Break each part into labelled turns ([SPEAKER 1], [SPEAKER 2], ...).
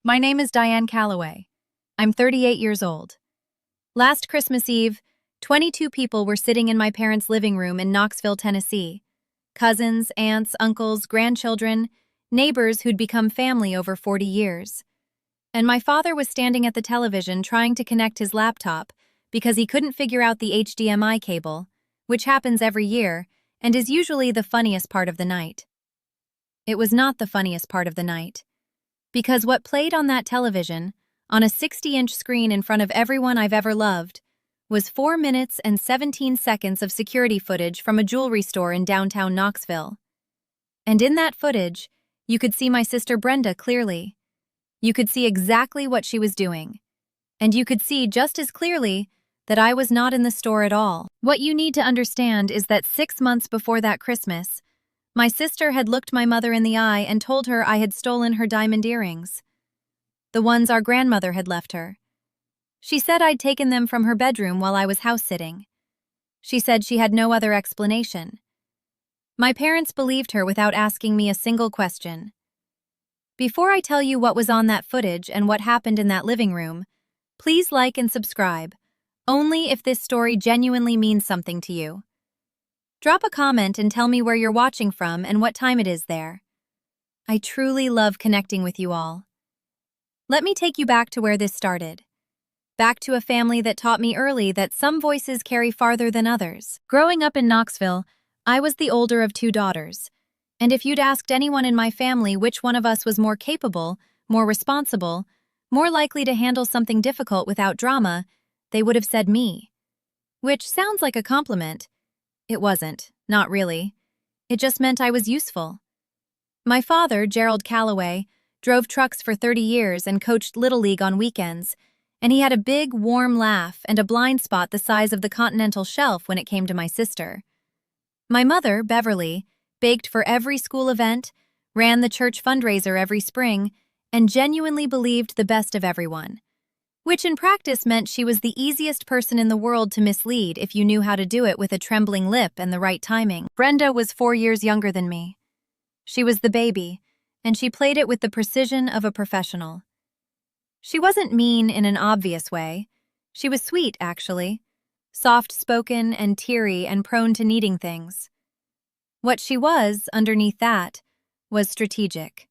[SPEAKER 1] My name is Diane Calloway. I'm 38 years old. Last Christmas Eve, 22 people were sitting in my parents' living room in Knoxville, Tennessee. Cousins, aunts, uncles, grandchildren, neighbors who'd become family over 40 years. And my father was standing at the television trying to connect his laptop because he couldn't figure out the HDMI cable, which happens every year and is usually the funniest part of the night. It was not the funniest part of the night. Because what played on that television, on a 60-inch screen in front of everyone I've ever loved, was 4 minutes and 17 seconds of security footage from a jewelry store in downtown Knoxville. And in that footage, you could see my sister Brenda clearly. You could see exactly what she was doing. And you could see just as clearly that I was not in the store at all. What you need to understand is that 6 months before that Christmas, my sister had looked my mother in the eye and told her I had stolen her diamond earrings, the ones our grandmother had left her. She said I'd taken them from her bedroom while I was house-sitting. She said she had no other explanation. My parents believed her without asking me a single question. Before I tell you what was on that footage and what happened in that living room, please like and subscribe, only if this story genuinely means something to you. Drop a comment and tell me where you're watching from and what time it is there. I truly love connecting with you all. Let me take you back to where this started. Back to a family that taught me early that some voices carry farther than others. Growing up in Knoxville, I was the older of 2 daughters. And if you'd asked anyone in my family which one of us was more capable, more responsible, more likely to handle something difficult without drama, they would have said me. Which sounds like a compliment. It wasn't, not really. It just meant I was useful. My father, Gerald Calloway, drove trucks for 30 years and coached Little League on weekends, and he had a big, warm laugh and a blind spot the size of the continental shelf when it came to my sister. My mother, Beverly, baked for every school event, ran the church fundraiser every spring, and genuinely believed the best of everyone. Which in practice meant she was the easiest person in the world to mislead if you knew how to do it with a trembling lip and the right timing. Brenda was 4 years younger than me. She was the baby, and she played it with the precision of a professional. She wasn't mean in an obvious way. She was sweet, actually, soft-spoken and teary and prone to needing things. What she was, underneath that, was strategic.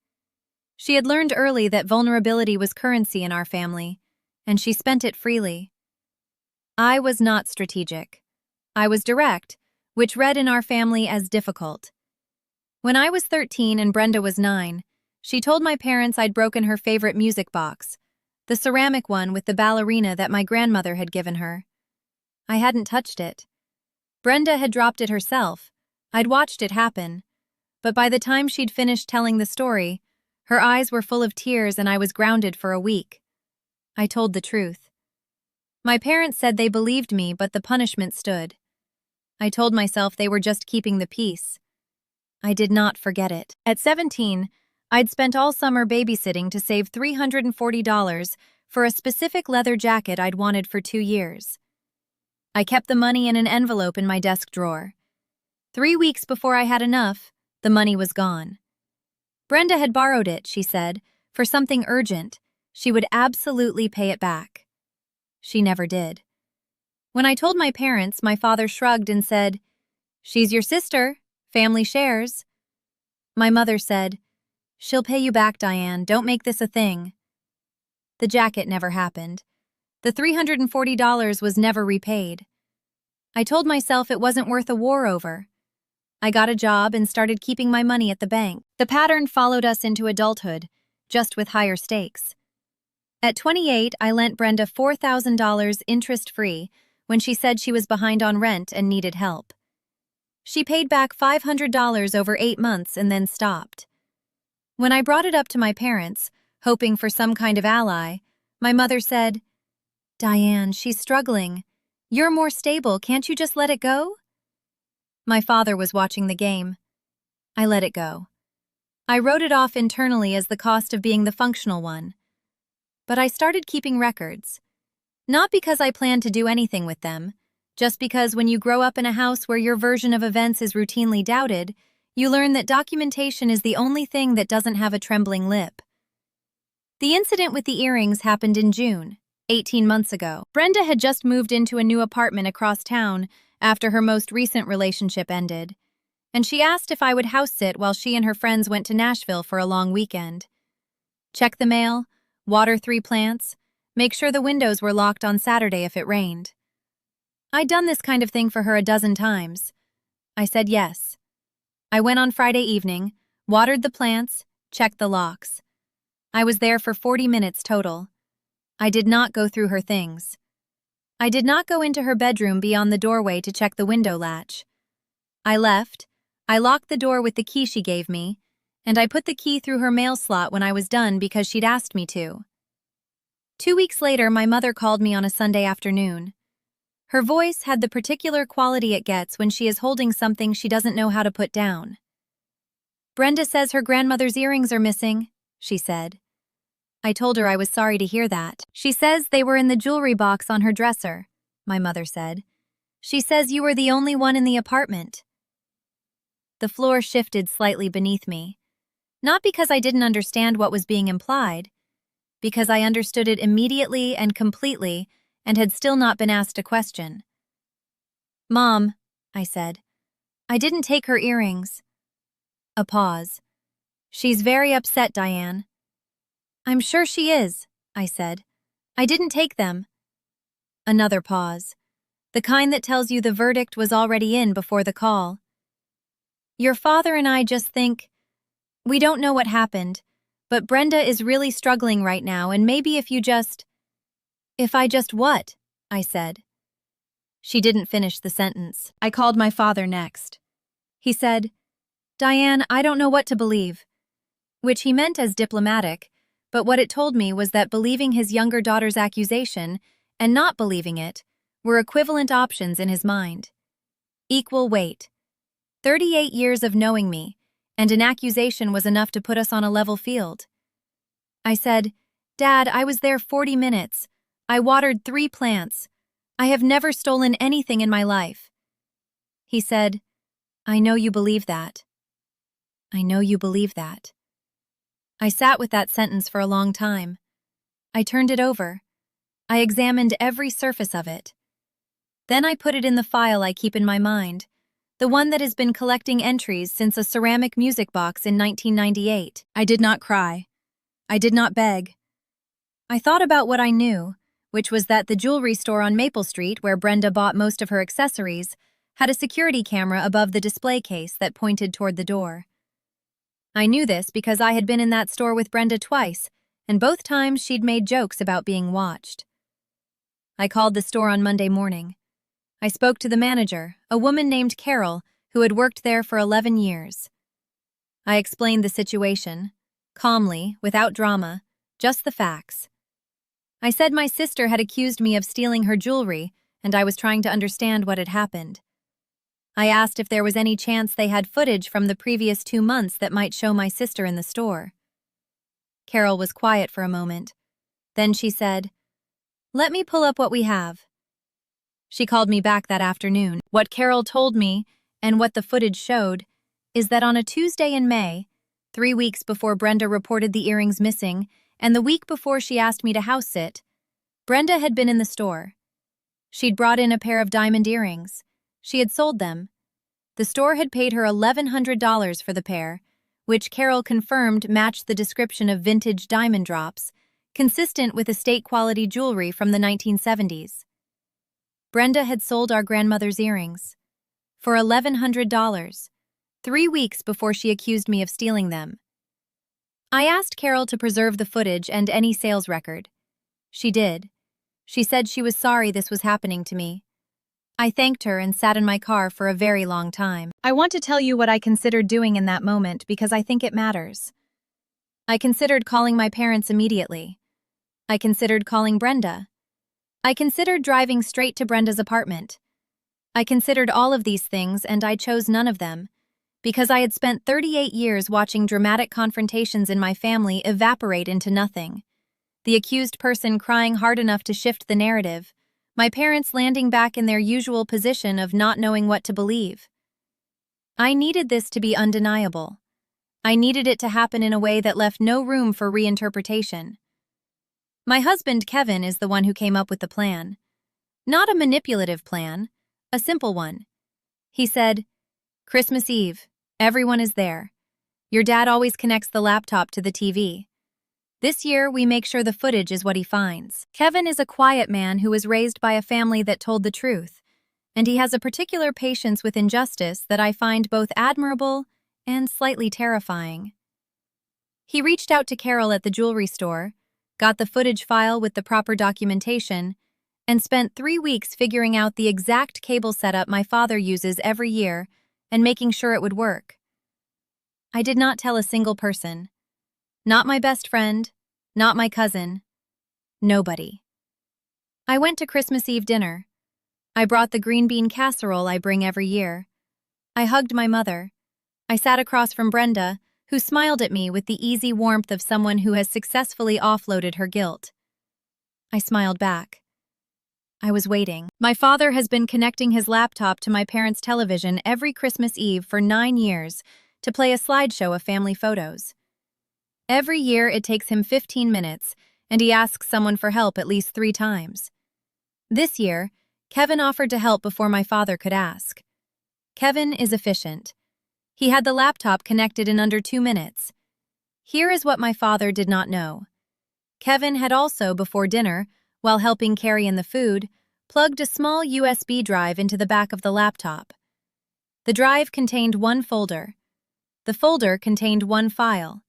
[SPEAKER 1] She had learned early that vulnerability was currency in our family, and she spent it freely. I was not strategic. I was direct, which read in our family as difficult. When I was 13 and Brenda was 9, she told my parents I'd broken her favorite music box, the ceramic one with the ballerina that my grandmother had given her. I hadn't touched it. Brenda had dropped it herself. I'd watched it happen. But by the time she'd finished telling the story, her eyes were full of tears and I was grounded for a week. I told the truth. My parents said they believed me, but the punishment stood. I told myself they were just keeping the peace. I did not forget it. At 17, I'd spent all summer babysitting to save $340 for a specific leather jacket I'd wanted for 2 years. I kept the money in an envelope in my desk drawer. 3 weeks before I had enough, the money was gone. Brenda had borrowed it, she said, for something urgent. She would absolutely pay it back. She never did. When I told my parents, my father shrugged and said, "She's your sister. Family shares." My mother said, "She'll pay you back, Diane. Don't make this a thing." The jacket never happened. The $340 was never repaid. I told myself it wasn't worth a war over. I got a job and started keeping my money at the bank. The pattern followed us into adulthood, just with higher stakes. At 28, I lent Brenda $4,000 interest-free when she said she was behind on rent and needed help. She paid back $500 over 8 months and then stopped. When I brought it up to my parents, hoping for some kind of ally, my mother said, "Diane, she's struggling. You're more stable, can't you just let it go?" My father was watching the game. I let it go. I wrote it off internally as the cost of being the functional one. But I started keeping records. Not because I planned to do anything with them, just because when you grow up in a house where your version of events is routinely doubted, you learn that documentation is the only thing that doesn't have a trembling lip. The incident with the earrings happened in June, 18 months ago. Brenda had just moved into a new apartment across town after her most recent relationship ended, and she asked if I would house sit while she and her friends went to Nashville for a long weekend. Check the mail, water 3 plants, make sure the windows were locked on Saturday if it rained. I'd done this kind of thing for her a dozen times. I said yes. I went on Friday evening, watered the plants, checked the locks. I was there for 40 minutes total. I did not go through her things. I did not go into her bedroom beyond the doorway to check the window latch. I left, I locked the door with the key she gave me, and I put the key through her mail slot when I was done because she'd asked me to. 2 weeks later, my mother called me on a Sunday afternoon. Her voice had the particular quality it gets when she is holding something she doesn't know how to put down. "Brenda says her grandmother's earrings are missing," she said. I told her I was sorry to hear that. "She says they were in the jewelry box on her dresser," my mother said. "She says you were the only one in the apartment." The floor shifted slightly beneath me. Not because I didn't understand what was being implied, because I understood it immediately and completely and had still not been asked a question. "Mom," I said, "I didn't take her earrings." A pause. "She's very upset, Diane." "I'm sure she is," I said. "I didn't take them." Another pause. The kind that tells you the verdict was already in before the call. "Your father and I just think, we don't know what happened, but Brenda is really struggling right now, and maybe if you just—" "If I just what?" I said. She didn't finish the sentence. I called my father next. He said, "Diane, I don't know what to believe," which he meant as diplomatic, but what it told me was that believing his younger daughter's accusation and not believing it were equivalent options in his mind. Equal weight. 38 years of knowing me, and an accusation was enough to put us on a level field. I said, "Dad, I was there 40 minutes. I watered 3 plants. I have never stolen anything in my life." He said, "I know you believe that. I know you believe that." I sat with that sentence for a long time. I turned it over. I examined every surface of it. Then I put it in the file I keep in my mind, the one that has been collecting entries since a ceramic music box in 1998. I did not cry. I did not beg. I thought about what I knew, which was that the jewelry store on Maple Street, where Brenda bought most of her accessories, had a security camera above the display case that pointed toward the door. I knew this because I had been in that store with Brenda twice, and both times she'd made jokes about being watched. I called the store on Monday morning. I spoke to the manager, a woman named Carol, who had worked there for 11 years. I explained the situation, calmly, without drama, just the facts. I said my sister had accused me of stealing her jewelry, and I was trying to understand what had happened. I asked if there was any chance they had footage from the previous 2 months that might show my sister in the store. Carol was quiet for a moment. Then she said, "Let me pull up what we have." She called me back that afternoon. What Carol told me, and what the footage showed, is that on a Tuesday in May, 3 weeks before Brenda reported the earrings missing, and the week before she asked me to house sit, Brenda had been in the store. She'd brought in a pair of diamond earrings. She had sold them. The store had paid her $1,100 for the pair, which Carol confirmed matched the description of vintage diamond drops, consistent with estate-quality jewelry from the 1970s. Brenda had sold our grandmother's earrings for $1,100, 3 weeks before she accused me of stealing them. I asked Carol to preserve the footage and any sales record. She did. She said she was sorry this was happening to me. I thanked her and sat in my car for a very long time. I want to tell you what I considered doing in that moment because I think it matters. I considered calling my parents immediately. I considered calling Brenda. I considered driving straight to Brenda's apartment. I considered all of these things, and I chose none of them, because I had spent 38 years watching dramatic confrontations in my family evaporate into nothing. The accused person crying hard enough to shift the narrative, my parents landing back in their usual position of not knowing what to believe. I needed this to be undeniable. I needed it to happen in a way that left no room for reinterpretation. My husband, Kevin, is the one who came up with the plan. Not a manipulative plan, a simple one. He said, "Christmas Eve, everyone is there. Your dad always connects the laptop to the TV. This year, we make sure the footage is what he finds." Kevin is a quiet man who was raised by a family that told the truth, and he has a particular patience with injustice that I find both admirable and slightly terrifying. He reached out to Carol at the jewelry store, got the footage file with the proper documentation, and spent 3 weeks figuring out the exact cable setup my father uses every year and making sure it would work. I did not tell a single person. Not my best friend, not my cousin, nobody. I went to Christmas Eve dinner. I brought the green bean casserole I bring every year. I hugged my mother. I sat across from Brenda, who smiled at me with the easy warmth of someone who has successfully offloaded her guilt. I smiled back. I was waiting. My father has been connecting his laptop to my parents' television every Christmas Eve for 9 years to play a slideshow of family photos. Every year it takes him 15 minutes, and he asks someone for help at least 3 times. This year, Kevin offered to help before my father could ask. Kevin is efficient. He had the laptop connected in under 2 minutes. Here is what my father did not know. Kevin had also, before dinner, while helping carry in the food, plugged a small USB drive into the back of the laptop. The drive contained one folder. The folder contained one file.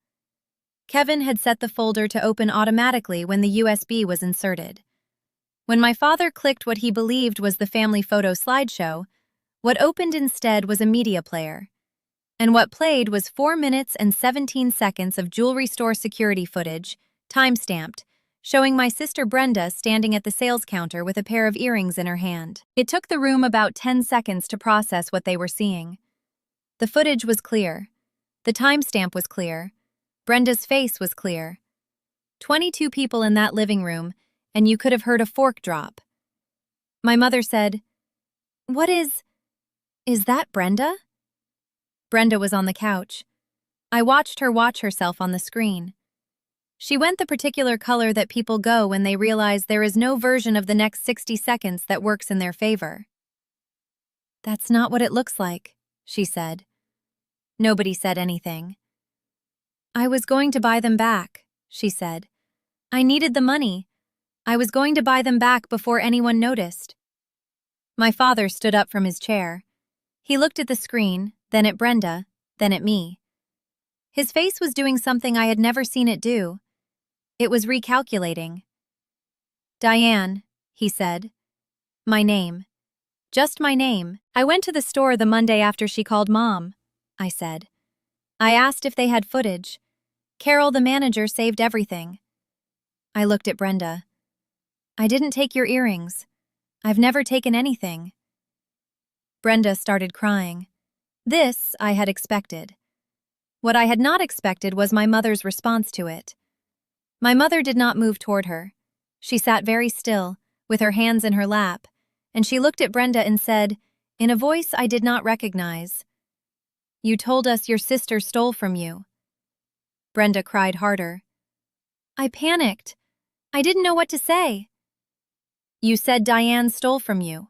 [SPEAKER 1] Kevin had set the folder to open automatically when the USB was inserted. When my father clicked what he believed was the family photo slideshow, what opened instead was a media player. And what played was 4 minutes and 17 seconds of jewelry store security footage, time-stamped, showing my sister Brenda standing at the sales counter with a pair of earrings in her hand. It took the room about 10 seconds to process what they were seeing. The footage was clear. The timestamp was clear. Brenda's face was clear. 22 people in that living room, and you could have heard a fork drop. My mother said, "What is that Brenda?" Brenda was on the couch. I watched her watch herself on the screen. She went the particular color that people go when they realize there is no version of the next 60 seconds that works in their favor. "That's not what it looks like," she said. Nobody said anything. "I was going to buy them back," she said. "I needed the money. I was going to buy them back before anyone noticed." My father stood up from his chair. He looked at the screen, then at Brenda, then at me. His face was doing something I had never seen it do. It was recalculating. "Diane," he said. "My name. Just my name. I went to the store the Monday after she called Mom," I said. "I asked if they had footage. Carol, the manager, saved everything." I looked at Brenda. "I didn't take your earrings. I've never taken anything." Brenda started crying. This I had expected. What I had not expected was my mother's response to it. My mother did not move toward her. She sat very still, with her hands in her lap, and she looked at Brenda and said, in a voice I did not recognize, "You told us your sister stole from you." Brenda cried harder. I panicked. I didn't know what to say. "You said Diane stole from you,"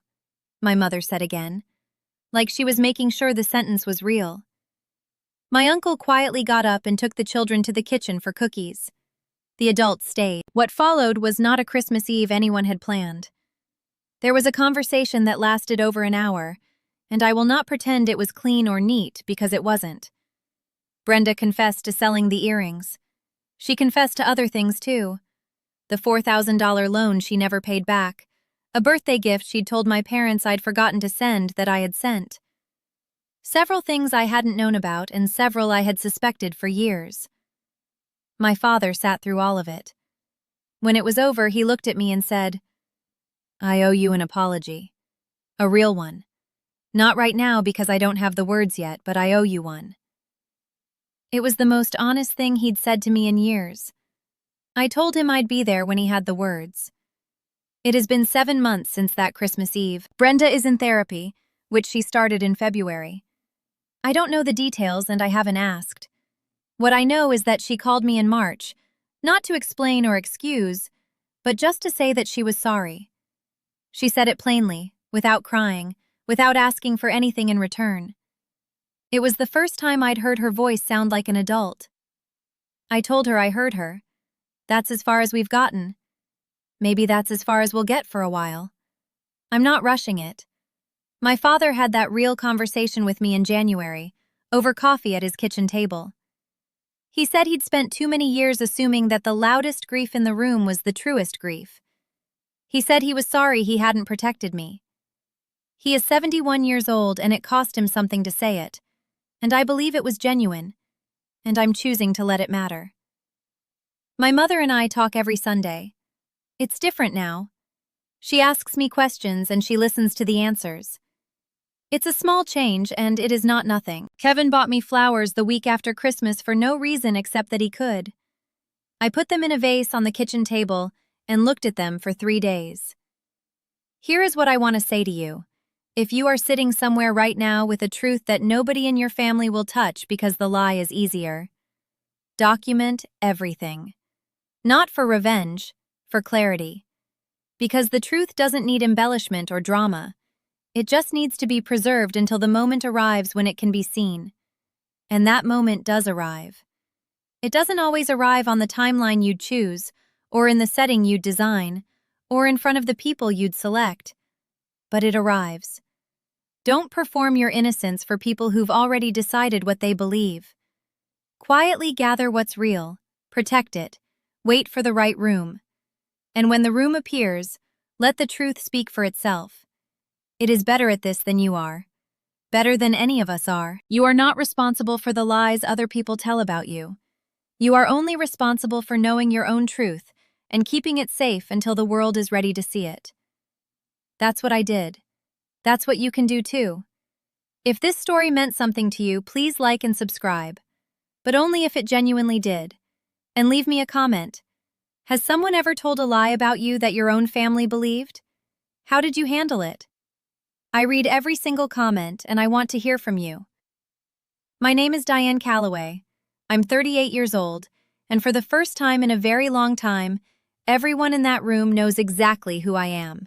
[SPEAKER 1] my mother said again, like she was making sure the sentence was real. My uncle quietly got up and took the children to the kitchen for cookies. The adults stayed. What followed was not a Christmas Eve anyone had planned. There was a conversation that lasted over an hour, and I will not pretend it was clean or neat because it wasn't. Brenda confessed to selling the earrings. She confessed to other things too. The $4,000 loan she never paid back, a birthday gift she'd told my parents I'd forgotten to send that I had sent. Several things I hadn't known about and several I had suspected for years. My father sat through all of it. When it was over, he looked at me and said, "I owe you an apology. A real one. Not right now because I don't have the words yet, but I owe you one." It was the most honest thing he'd said to me in years. I told him I'd be there when he had the words. It has been 7 months since that Christmas Eve. Brenda is in therapy, which she started in February. I don't know the details and I haven't asked. What I know is that she called me in March, not to explain or excuse, but just to say that she was sorry. She said it plainly, without crying, without asking for anything in return. It was the first time I'd heard her voice sound like an adult. I told her I heard her. That's as far as we've gotten. Maybe that's as far as we'll get for a while. I'm not rushing it. My father had that real conversation with me in January, over coffee at his kitchen table. He said he'd spent too many years assuming that the loudest grief in the room was the truest grief. He said he was sorry he hadn't protected me. He is 71 years old and it cost him something to say it, and I believe it was genuine, and I'm choosing to let it matter. My mother and I talk every Sunday. It's different now. She asks me questions and she listens to the answers. It's a small change and it is not nothing. Kevin bought me flowers the week after Christmas for no reason except that he could. I put them in a vase on the kitchen table and looked at them for 3 days. Here is what I want to say to you. If you are sitting somewhere right now with a truth that nobody in your family will touch because the lie is easier, document everything. Not for revenge, for clarity. Because the truth doesn't need embellishment or drama. It just needs to be preserved until the moment arrives when it can be seen. And that moment does arrive. It doesn't always arrive on the timeline you'd choose, or in the setting you'd design, or in front of the people you'd select. But it arrives. Don't perform your innocence for people who've already decided what they believe. Quietly gather what's real, protect it, wait for the right room. And when the room appears, let the truth speak for itself. It is better at this than you are. Better than any of us are. You are not responsible for the lies other people tell about you. You are only responsible for knowing your own truth and keeping it safe until the world is ready to see it. That's what I did. That's what you can do too. If this story meant something to you, please like and subscribe. But only if it genuinely did. And leave me a comment. Has someone ever told a lie about you that your own family believed? How did you handle it? I read every single comment and I want to hear from you. My name is Diane Calloway. I'm 38 years old, and for the first time in a very long time, everyone in that room knows exactly who I am.